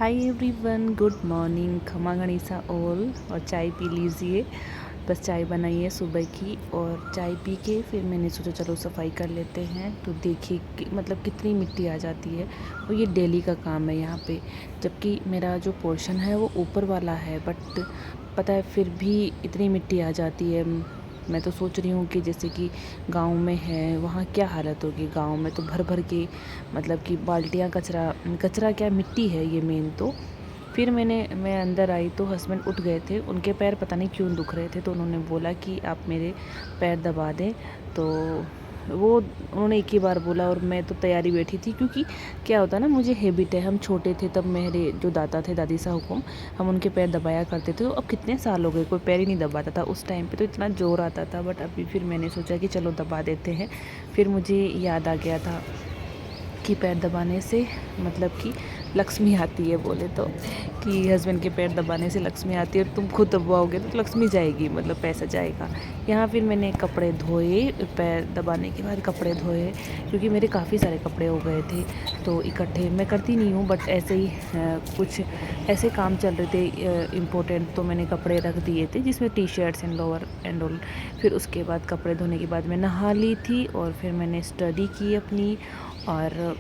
Hi everyone, good morning. खमा गणिसा all. और चाय पी लीजिए। बस चाय बनाई है सुबह की, और चाय पी के फिर मैंने सोचा चलो सफाई कर लेते हैं। तो देखिए कि मतलब कितनी मिट्टी आ जाती है। और ये डेली का काम है यहाँ पे, जबकि मेरा जो पोर्शन है वो ऊपर वाला है, बट पता है फिर भी इतनी मिट्टी आ जाती है। मैं तो सोच रही हूँ कि जैसे कि गांव में है वहाँ क्या हालत होगी। गांव में तो भर भर के मतलब कि बाल्टियाँ कचरा कचरा क्या मिट्टी है ये मेन तो। फिर मैं अंदर आई तो हस्बैंड उठ गए थे। उनके पैर पता नहीं क्यों दुख रहे थे, तो उन्होंने बोला कि आप मेरे पैर दबा दें। तो वो उन्होंने एक ही बार बोला, और मैं तो तैयारी बैठी थी, क्योंकि क्या होता है ना, मुझे हैबिट है। हम छोटे थे तब मेरे जो दादा थे, दादी सा हुकुम, हम उनके पैर दबाया करते थे। तो अब कितने साल हो गए कोई पैर ही नहीं दबाता था। उस टाइम पे तो इतना ज़ोर आता था, बट अभी फिर मैंने सोचा कि चलो दबा देते हैं। फिर मुझे याद आ गया था कि पैर दबाने से मतलब कि लक्ष्मी आती है, बोले तो कि हस्बैंड के पैर दबाने से लक्ष्मी आती है, और तुम खुद दबाओगे तो लक्ष्मी जाएगी, मतलब पैसा जाएगा। यहाँ फिर मैंने कपड़े धोए, पैर दबाने के बाद कपड़े धोए, क्योंकि मेरे काफ़ी सारे कपड़े हो गए थे। तो इकट्ठे मैं करती नहीं हूँ, बट ऐसे ही कुछ ऐसे काम चल रहे थे इम्पोर्टेंट, तो मैंने कपड़े रख दिए थे जिसमें T shirts and lower and all. फिर उसके बाद कपड़े धोने के बाद मैं नहा ली थी, और फिर मैंने स्टडी की अपनी। और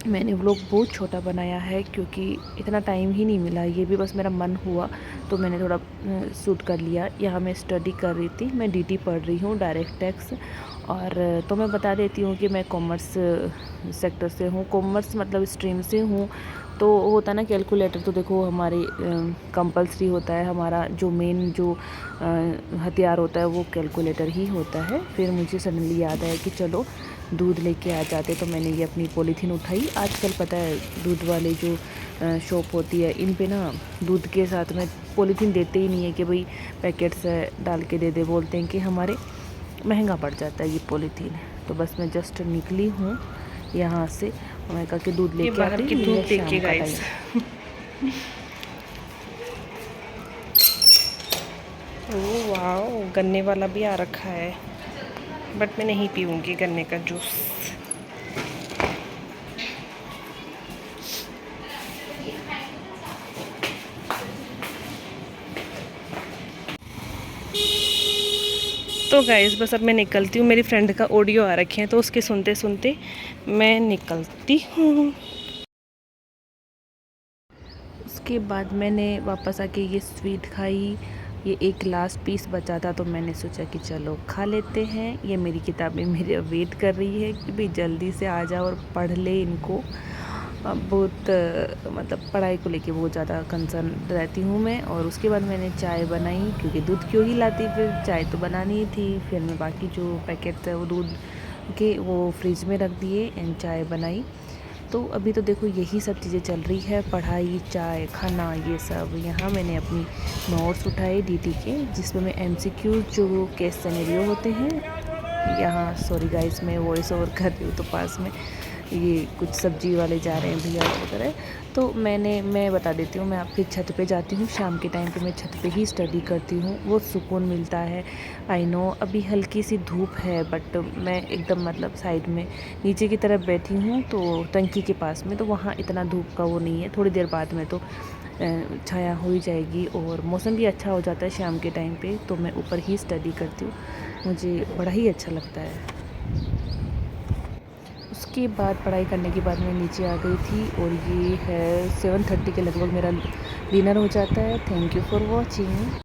मैंने व्लॉग बहुत छोटा बनाया है, क्योंकि इतना टाइम ही नहीं मिला। ये भी बस मेरा मन हुआ तो मैंने थोड़ा शूट कर लिया। यहाँ मैं स्टडी कर रही थी, मैं डीटी पढ़ रही हूँ, डायरेक्ट टैक्स। और तो मैं बता देती हूँ कि मैं कॉमर्स सेक्टर से हूँ, कॉमर्स मतलब स्ट्रीम से हूँ। तो होता है ना कैलकुलेटर, तो देखो हमारे कंपलसरी होता है। हमारा जो मेन जो हथियार होता है वो कैलकुलेटर ही होता है। फिर मुझे सडनली याद आया कि चलो दूध लेके आ जाते। तो मैंने ये अपनी पॉलीथीन उठाई। आजकल पता है दूध वाले जो शॉप होती है, इन पे ना दूध के साथ में पॉलीथीन देते ही नहीं है कि भाई पैकेट्स डाल के दे दे। बोलते हैं कि हमारे महंगा पड़ जाता है ये पॉलीथीन। तो बस मैं जस्ट निकली हूँ यहाँ से, और मैं कहा कि दूध ये लेके बाहर आती की हूँ। ये है धूप शाम देखिए का गाइस। टाइम। ओह वाओ, गन्ने वाला भी आ रखा है, बट मैं नहीं पीऊँगी गन्ने का जूस। तो गाइस बस अब मैं निकलती हूँ। मेरी फ्रेंड का ऑडियो आ रखे हैं, तो उसके सुनते सुनते मैं निकलती हूँ। उसके बाद मैंने वापस आके ये स्वीट खाई। ये एक लास्ट पीस बचा था, तो मैंने सोचा कि चलो खा लेते हैं। ये मेरी किताबें मेरे वेट कर रही है कि भाई जल्दी से आ जाओ और पढ़ ले इनको। बहुत मतलब पढ़ाई को लेके बहुत ज़्यादा कंसर्न रहती हूँ मैं। और उसके बाद मैंने चाय बनाई, क्योंकि दूध क्यों ही लाती, फिर चाय तो बनानी ही थी। फिर मैं बाकी जो पैकेट है वो दूध के वो फ्रिज में रख दिए एंड चाय बनाई। तो अभी तो देखो यही सब चीज़ें चल रही है, पढ़ाई, चाय, खाना, ये सब। यहाँ मैंने अपनी नोट्स उठाए डीटी के, जिसमें मैं एमसीक्यू जो केस सिनेरियो होते हैं। यहाँ सॉरी गाइस, मैं वॉइस ओवर कर रही हूँ तो पास में ये कुछ सब्जी वाले जा रहे हैं भैया वगैरह। तो मैं बता देती हूँ, मैं फिर छत पे जाती हूँ। शाम के टाइम पे मैं छत पे ही स्टडी करती हूँ, वो सुकून मिलता है। आई नो अभी हल्की सी धूप है, बट मैं एकदम मतलब साइड में नीचे की तरफ बैठी हूँ, तो टंकी के पास में, तो वहाँ इतना धूप का वो नहीं है। थोड़ी देर बाद में तो छाया हो ही जाएगी, और मौसम भी अच्छा हो जाता है शाम के टाइम पे। तो मैं ऊपर ही स्टडी करती हूँ, मुझे बड़ा ही अच्छा लगता है। उसके बाद पढ़ाई करने के बाद मैं नीचे आ गई थी, और ये है 7:30 के लगभग मेरा डिनर हो जाता है। Thank you for watching.